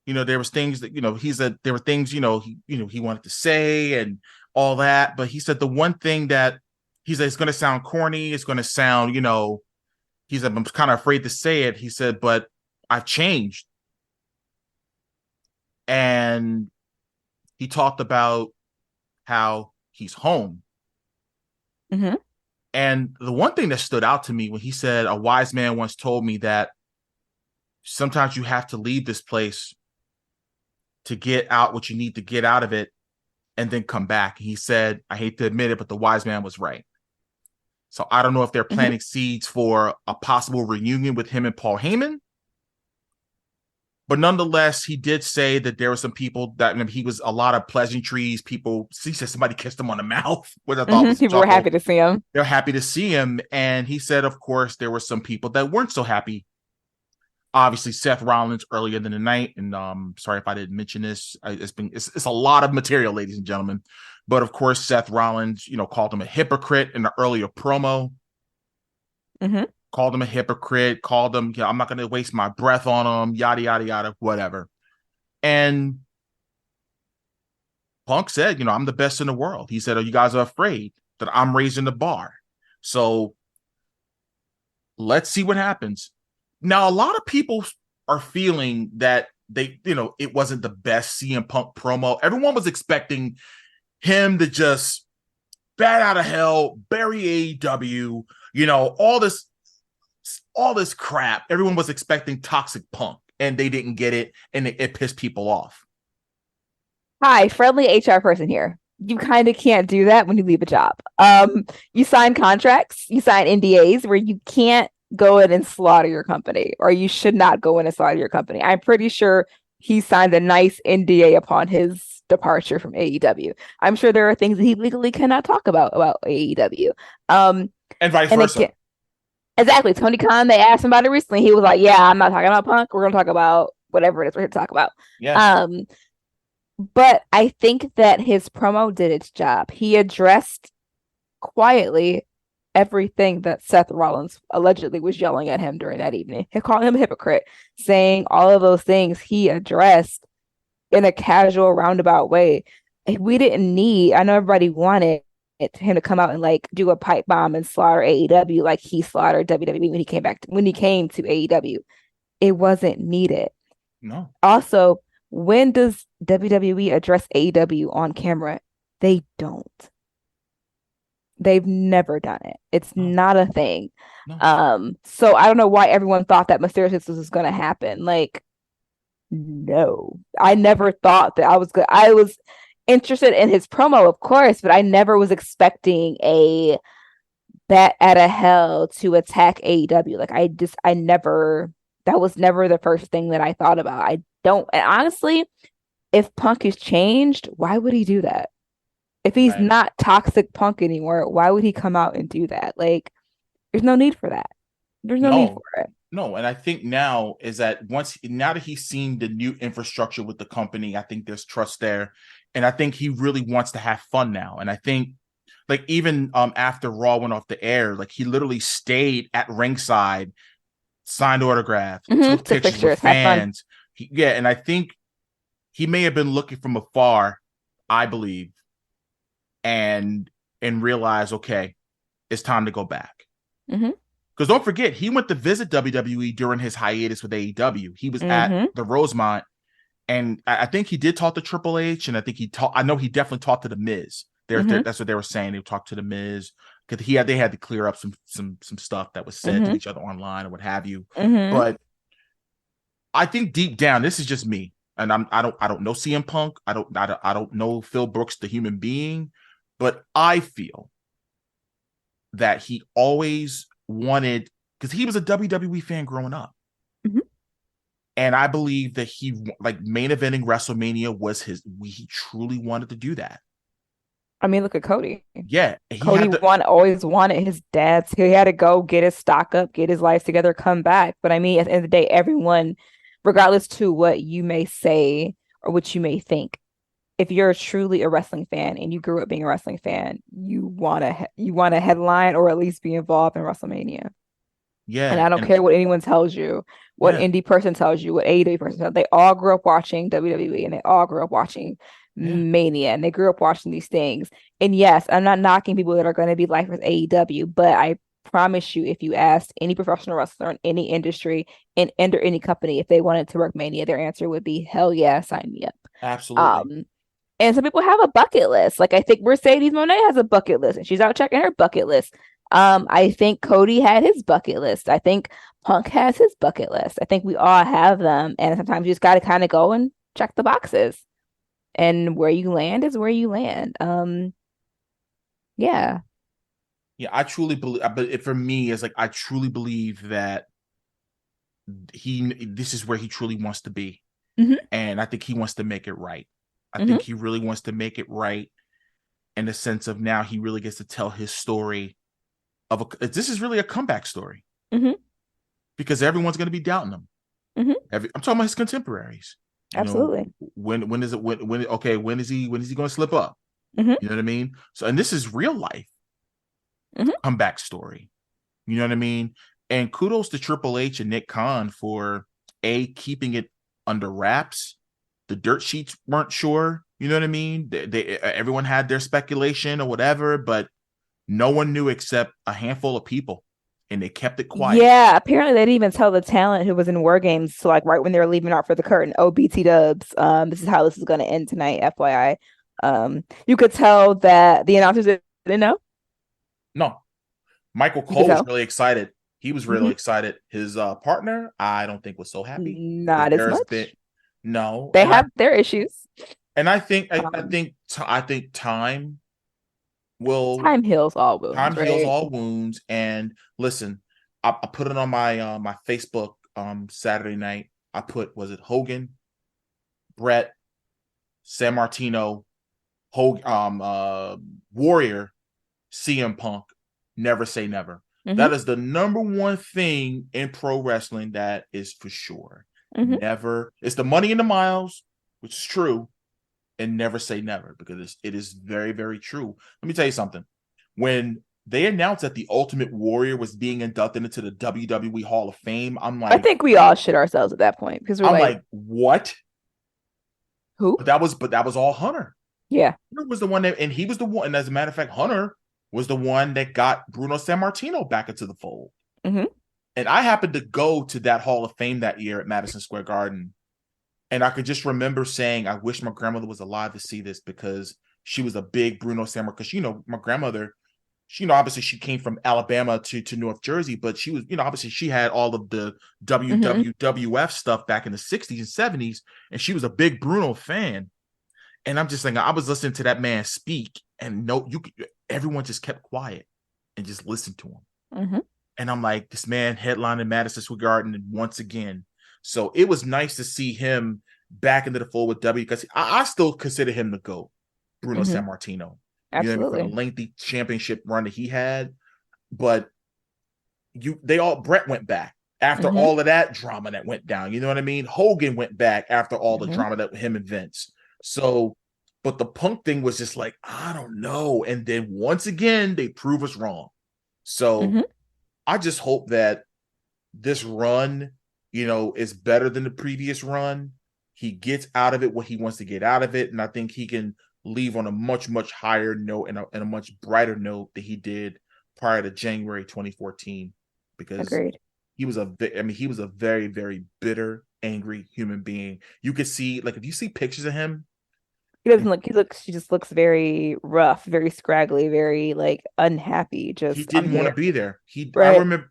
there was things that, he said there were things, he wanted to say and all that. But he said the one thing that he said, it's going to sound corny. It's going to sound, he said, I'm kind of afraid to say it. He said, but I've changed. And he talked about how he's home. Mm-hmm. And the one thing that stood out to me when he said, a wise man once told me that sometimes you have to leave this place to get out what you need to get out of it and then come back. He said, I hate to admit it, but the wise man was right. So I don't know if they're planting seeds for a possible reunion with him and Paul Heyman. But nonetheless, he did say that there were some people that he was a lot of pleasantries. He said somebody kissed him on the mouth, which I thought was people were happy to see him. They're happy to see him. And he said, of course, there were some people that weren't so happy. Obviously, Seth Rollins earlier in the night, and sorry if I didn't mention this. It's a lot of material, ladies and gentlemen. But of course, Seth Rollins, called him a hypocrite in the earlier promo. Mm-hmm. Called him a hypocrite. Called him, I'm not going to waste my breath on him. Yada yada yada, whatever. And Punk said, I'm the best in the world. He said, you guys are afraid that I'm raising the bar. So let's see what happens. Now, a lot of people are feeling that it wasn't the best CM Punk promo. Everyone was expecting him to just bat out of hell, bury AEW, all this crap. Everyone was expecting Toxic Punk, and they didn't get it, and it pissed people off. Hi, friendly HR person here. You kind of can't do that when you leave a job. You sign contracts, you sign NDAs where you can't go in and slaughter your company, or you should not go in and slaughter your company. I'm pretty sure he signed a nice NDA upon his departure from AEW. I'm sure there are things that he legally cannot talk about AEW. And vice versa. Exactly. Tony Khan, they asked him about it recently. He was like, yeah, I'm not talking about Punk. We're going to talk about whatever it is we're here to talk about. Yeah. But I think that his promo did its job. He addressed quietly everything that Seth Rollins allegedly was yelling at him during that evening. He called him a hypocrite, saying all of those things he addressed in a casual, roundabout way. We didn't need, I know everybody wanted him to come out and like do a pipe bomb and slaughter AEW like he slaughtered WWE when he came to AEW. It wasn't needed. No. Also, When does WWE address AEW on camera? They don't. They've never done it. It's No, not a thing. no. So I don't know why everyone thought that Mysterio's was going to happen. Like, no, I never thought that I was good. I was interested in his promo, of course, but I never was expecting a bat out of hell to attack AEW. Like, I never, that was never the first thing that I thought about. I don't, and honestly, if Punk is changed, why would he do that? If he's Right. not toxic Punk anymore, why would he come out and do that? Like, there's no need for that. There's no need No, for it. no. And I think now is that now that he's seen the new infrastructure with the company, I think there's trust there. And I think he really wants to have fun now. And I think like even after Raw went off the air, like he literally stayed at ringside, signed autographs, took Took pictures with pictures, have fun. fans. And I think he may have been looking from afar, I believe, and realized, okay, it's time to go back. Mm-hmm. Because don't forget, he went to visit WWE during his hiatus with AEW. He was at Mm-hmm. the Rosemont, and I think he did talk to Triple H, and I think I know he definitely talked to the Miz. That's what they were saying. They talked to the Miz because they had to clear up some stuff that was said to each other online or what have you. Mm-hmm. But I think deep down, this is just me, and I don't know CM Punk. I don't know Phil Brooks, the human being, but I feel that he always wanted, because he was a WWE fan growing up. Mm-hmm. And I believe that he, like, main eventing WrestleMania was he truly wanted to do that. I mean, look at Cody. Yeah. Cody always wanted his dad's. He had to go get his stock up, get his life together, come back. But I mean, at the end of the day, everyone, regardless to what you may say or what you may think, if you're truly a wrestling fan and you grew up being a wrestling fan, you want to headline or at least be involved in WrestleMania. And Yeah. I don't care what anyone tells you, what indie person tells you, what AEW person tells you. They all grew up watching WWE and they all grew up watching Mania and they grew up watching these things. And yes, I'm not knocking people that are going to be like with AEW, but I promise you, if you asked any professional wrestler in any industry and under any company if they wanted to work Mania, their answer would be hell yeah, sign me up. Absolutely. And some people have a bucket list. Like I think Mercedes Moné has a bucket list and she's out checking her bucket list. I think Cody had his bucket list. I think Punk has his bucket list. I think we all have them. And sometimes you just got to kind of go and check the boxes. And where you land is where you land. Yeah. Yeah, I truly believe, but for me, it's like I truly believe that this is where he truly wants to be. Mm-hmm. And I think he wants to make it right. I think he really wants to make it right in the sense of now he really gets to tell his story this is really a comeback story. Mm-hmm. Because everyone's going to be doubting him. Mm-hmm. I'm talking about his contemporaries. Absolutely. When is he going to slip up? Mm-hmm. You know what I mean? So, and this is real life comeback story. You know what I mean? And kudos to Triple H and Nick Khan for keeping it under wraps. The dirt sheets weren't sure. You know what I mean? Everyone had their speculation or whatever, but no one knew except a handful of people, and they kept it quiet. Yeah, apparently they didn't even tell the talent who was in War Games. So like right when they were leaving out for the curtain, BT Dubs, this is how this is going to end tonight, FYI. You could tell that the announcers didn't know. No, Michael Cole was really excited. He was really excited. His partner, I don't think was so happy. Not as much. No, they have their issues. And I think time heals all wounds. Heals all wounds. And listen, I put it on my my Facebook Saturday night. I put, was it Hogan, Brett, San Martino, Warrior, CM Punk, never say never. That is the number one thing in pro wrestling that is for sure. Never. It's the money in the miles, which is true, and never say never, because it is very, very true. Let me tell you something. When they announced that the Ultimate Warrior was being inducted into the WWE Hall of Fame, I'm like, I think we all shit ourselves at that point because I'm like, what? Who? But that was all Hunter. Yeah, Hunter was the one and he was the one. And as a matter of fact, Hunter was the one that got Bruno Sammartino back into the fold. And I happened to go to that Hall of Fame that year at Madison Square Garden. And I could just remember saying, I wish my grandmother was alive to see this because she was a big Bruno Sammartino. Because, my grandmother, obviously she came from Alabama to North Jersey, but she was, obviously she had all of the WWF stuff back in the 60s and 70s. And she was a big Bruno fan. And I'm just saying, I was listening to that man speak, and everyone just kept quiet and just listened to him. And I'm like, this man headlining Madison Square Garden once again. So it was nice to see him back into the fold with W, because I still consider him the GOAT, Bruno Sammartino. Absolutely. For the lengthy championship run that he had. But Brett went back after all of that drama that went down. You know what I mean? Hogan went back after all the drama that him and Vince. So, but the Punk thing was just like, I don't know. And then once again, they prove us wrong. So I just hope that this run, is better than the previous run. He gets out of it what he wants to get out of it. And I think he can leave on a much, much higher note and a much brighter note than he did prior to January 2014. Because Agreed. he was a very, very bitter, angry human being. You could see, like, if you see pictures of him, he just looks very rough, very scraggly, very like unhappy. Just he didn't want to be there. Right. I remember,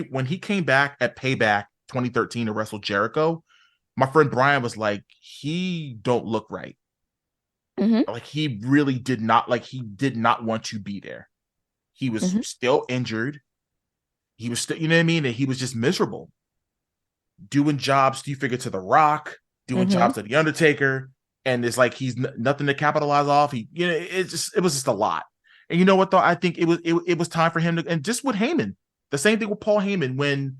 when he came back at Payback 2013 to wrestle Jericho, my friend Brian was like, he don't look right. Like he really did not want to be there. He was still injured. He was still, you know what I mean? And he was just miserable. Doing jobs, you figure, to The Rock, doing jobs to The Undertaker. And it's like he's nothing to capitalize off. It was just a lot. And you know what, though? I think it was time for him to, and just with Heyman, the same thing with Paul Heyman when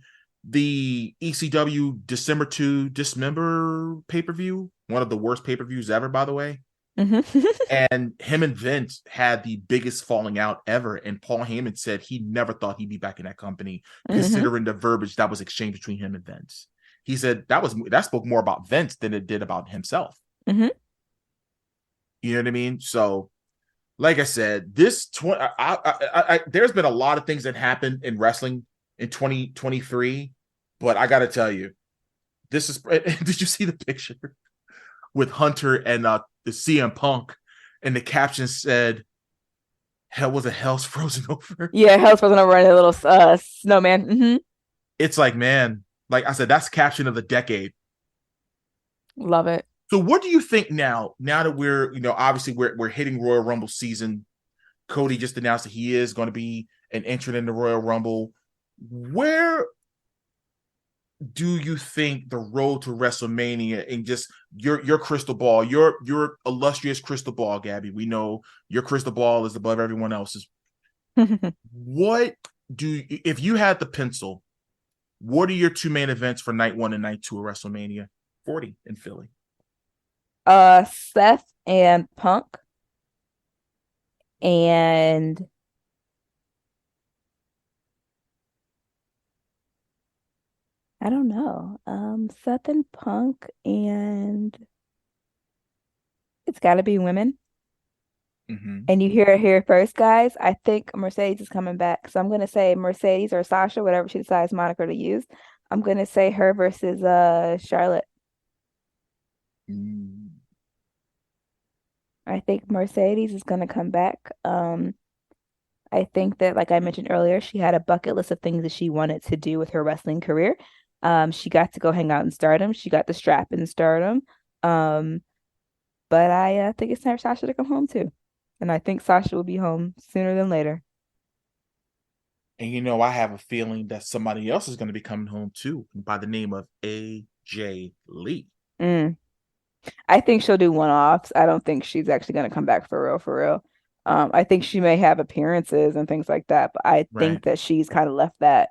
the ECW December 2 Dismember pay-per-view, one of the worst pay-per-views ever, by the way. And him and Vince had the biggest falling out ever. And Paul Heyman said he never thought he'd be back in that company, considering the verbiage that was exchanged between him and Vince. He said that spoke more about Vince than it did about himself. You know what I mean? So, like I said, there's been a lot of things that happened in wrestling in 2023, but I got to tell you, this is. Did you see the picture with Hunter and the CM Punk, and the caption said, "Hell's frozen over." Yeah, hell's frozen over in a little snowman. It's like, man, like I said, that's caption of the decade. Love it. So what do you think now that we're, obviously we're hitting Royal Rumble season? Cody just announced that he is going to be an entrant in the Royal Rumble. Where do you think the road to WrestleMania, and just your crystal ball, your illustrious crystal ball, Gabby? We know your crystal ball is above everyone else's. If you had the pencil, what are your two main events for night 1 and night 2 of WrestleMania 40 in Philly? Seth and Punk, and I don't know. Seth and Punk, and it's got to be women. And you hear it here first, guys. I think Mercedes is coming back. So I'm going to say Mercedes or Sasha, whatever she decides moniker to use. I'm going to say her versus Charlotte. I think Mercedes is going to come back. I think that, like I mentioned earlier, she had a bucket list of things that she wanted to do with her wrestling career. She got to go hang out in Stardom. She got the strap in Stardom. But I think it's time for Sasha to come home too. And I think Sasha will be home sooner than later. And I have a feeling that somebody else is going to be coming home too, by the name of AJ Lee. I think she'll do one-offs. I don't think she's actually going to come back for real. I think she may have appearances and things like that, but I think that she's kind of left that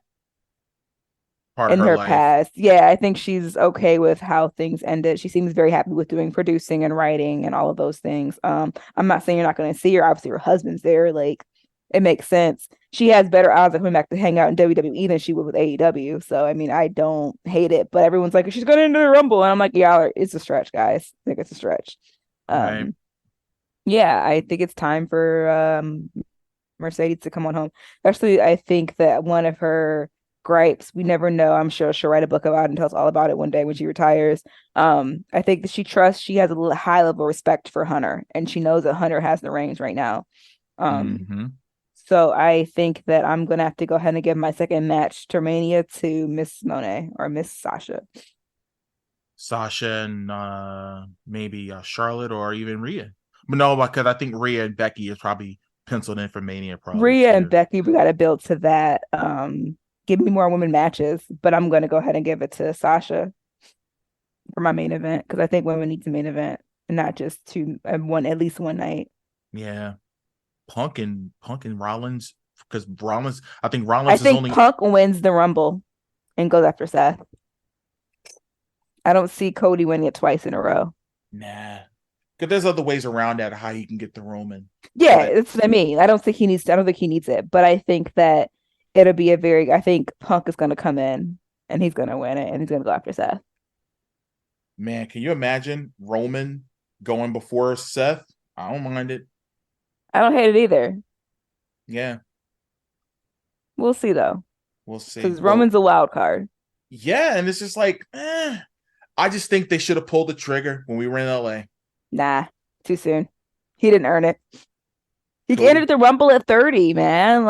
part in of her life. past. Yeah, I think she's okay with how things ended. She seems very happy with doing producing and writing and all of those things. I'm not saying you're not going to see her. Obviously, her husband's there. Like, it makes sense. She has better odds of coming back to hang out in WWE than she would with AEW. So, I mean, I don't hate it, but everyone's like, she's going into the Rumble. And I'm like, yeah, it's a stretch, guys. I think it's a stretch. Yeah, I think it's time for Mercedes to come on home. Especially, I think that one of her gripes. We never know. I'm sure she'll write a book about it and tell us all about it one day when she retires. I think that she has a high level of respect for Hunter, and she knows that Hunter has the reins right now. Mm-hmm. So I think that I'm gonna have to go ahead and give my second match to Mania to Miss Monet or Miss Sasha. Sasha and maybe Charlotte or even Rhea. But no, because I think Rhea and Becky is probably penciled in for Mania probably Rhea and too. Becky, we got to build to that. Give me more women matches, but I'm gonna go ahead and give it to Sasha for my main event because I think women need a main event and not just two one at least one night. Yeah. Punk and Rollins, because I think I Rollins is think only Punk wins the Rumble and goes after Seth. I don't see Cody winning it twice in a row. nah. Because there's other ways around that how he can get the Roman. Yeah, But that's what I mean. I don't think he needs it, but I think that I think Punk is gonna come in and he's gonna win it and he's gonna go after Seth. man, can you imagine Roman going before Seth? I don't mind it. I don't hate it either. Yeah, We'll see though, we'll see. because Well, Roman's a wild card. yeah, and it's just like, I just think they should have pulled the trigger when we were in LA. Nah, too soon. He didn't earn it. He Cody, entered the Rumble at 30, man.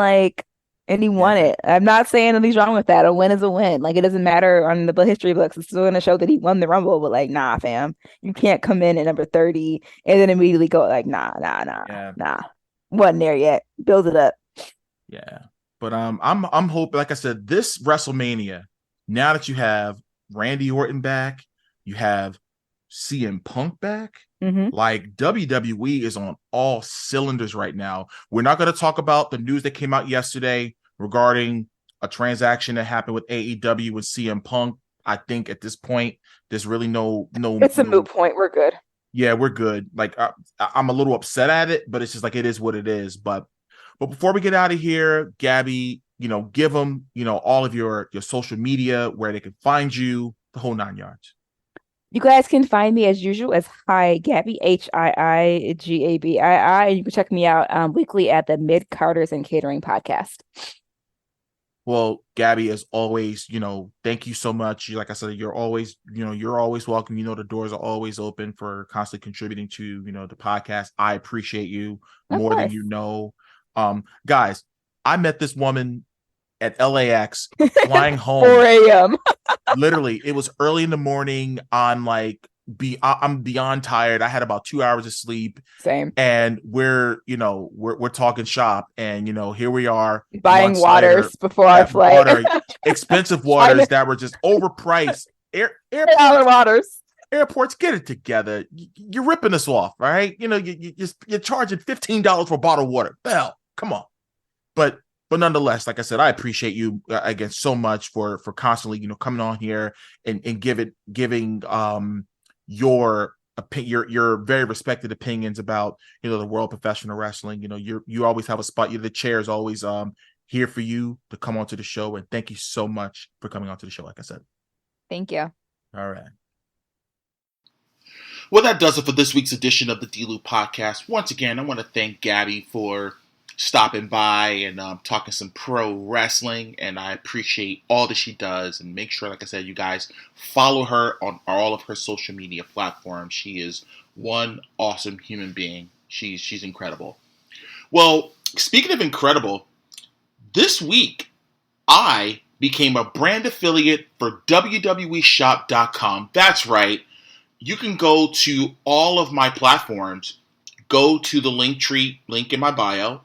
And he won yeah, it. I'm not saying anything's wrong with that. A win is a win. Like, it doesn't matter on the history books. It's still going to show that he won the Rumble. But, like, nah, fam. You can't come in at number 30 and then immediately go, like, yeah, nah. Wasn't there yet. Build it up. yeah. But I'm hoping, like I said, this WrestleMania, now that you have Randy Orton back, you have CM Punk back. Mm-hmm. Like WWE is on all cylinders right now. We're not going to talk about the news that came out yesterday regarding a transaction that happened with AEW with CM Punk. I think at this point, there's really It's a moot point. We're good. yeah, we're good. Like I'm a little upset at it, but it's just like it is what it is. But before we get out of here, Gabby, give them all of your social media where they can find you, the whole 9 yards. You guys can find me as usual as Hi Gabi, HIIGABII. And you can check me out weekly at the Mid Carters and Catering podcast. Well, Gabby, as always, thank you so much. Like I said, you're always welcome. The doors are always open for constantly contributing to, the podcast. I appreciate you Of more than course. you know. Guys, I met this woman at LAX flying home. 4 a.m. Literally, it was early in the morning. I'm beyond tired. I had about 2 hours of sleep. Same. And we're talking shop, and here we are Buying waters before our flight. Expensive waters that were just overpriced. Airports, get it together. You're ripping us off, all right? You're charging $15 for a bottle of water. Hell, come on. But nonetheless, like I said, I appreciate you again so much for constantly coming on here and giving your very respected opinions about the world of professional wrestling. You always have a spot. The chair is always here for you to come onto the show, and thank you so much for coming onto the show. Like I said, thank you. All right. Well, that does it for this week's edition of the D-Lou podcast. Once again, I want to thank Gabby for stopping by and talking some pro wrestling, and I appreciate all that she does. And make sure, like I said, you guys follow her on all of her social media platforms. She is one awesome human being. She's incredible. Well, speaking of incredible, this week I became a brand affiliate for WWEshop.com. That's right. You can go to all of my platforms, go to the link in my bio,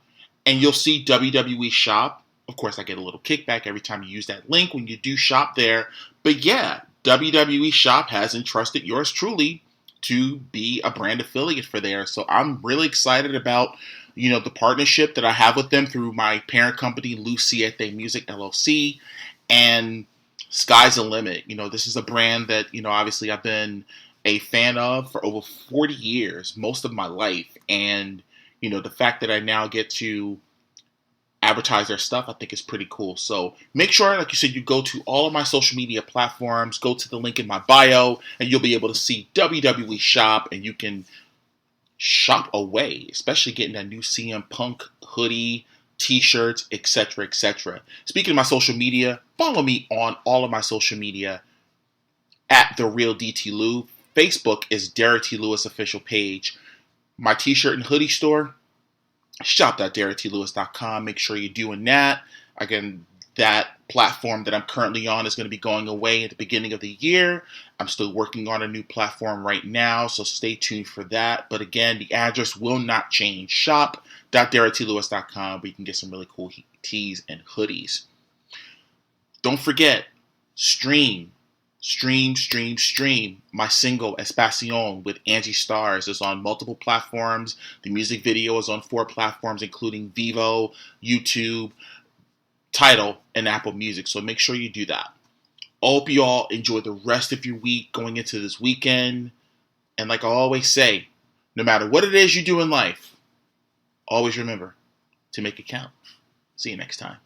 and you'll see WWE Shop. Of course, I get a little kickback every time you use that link when you do shop there. But yeah, WWE Shop has entrusted yours truly to be a brand affiliate for there. So I'm really excited about, the partnership that I have with them through my parent company, Siete Music LLC, and sky's the limit. This is a brand that, obviously I've been a fan of for over 40 years, most of my life. And, the fact that I now get to advertise their stuff, I think is pretty cool. So make sure, like you said, you go to all of my social media platforms, go to the link in my bio, and you'll be able to see WWE Shop, and you can shop away, especially getting that new CM Punk hoodie, t-shirts, etc., etc. Speaking of my social media, follow me on all of my social media at The Real DT Lew. Facebook is Derrick T. Lewis official page. My t-shirt and hoodie store, shop.derricklewis.com. Make sure you're doing that. Again, that platform that I'm currently on is going to be going away at the beginning of the year. I'm still working on a new platform right now, so stay tuned for that. But again, the address will not change. Shop.derricklewis.com, where you can get some really cool tees and hoodies. Don't forget, stream. My single Espacion with Angie Stars is on multiple platforms. The music video is on 4 platforms, including Vivo, YouTube, Tidal, and Apple Music. So make sure you do that. I hope you all enjoy the rest of your week going into this weekend. And like I always say, no matter what it is you do in life, always remember to make it count. See you next time.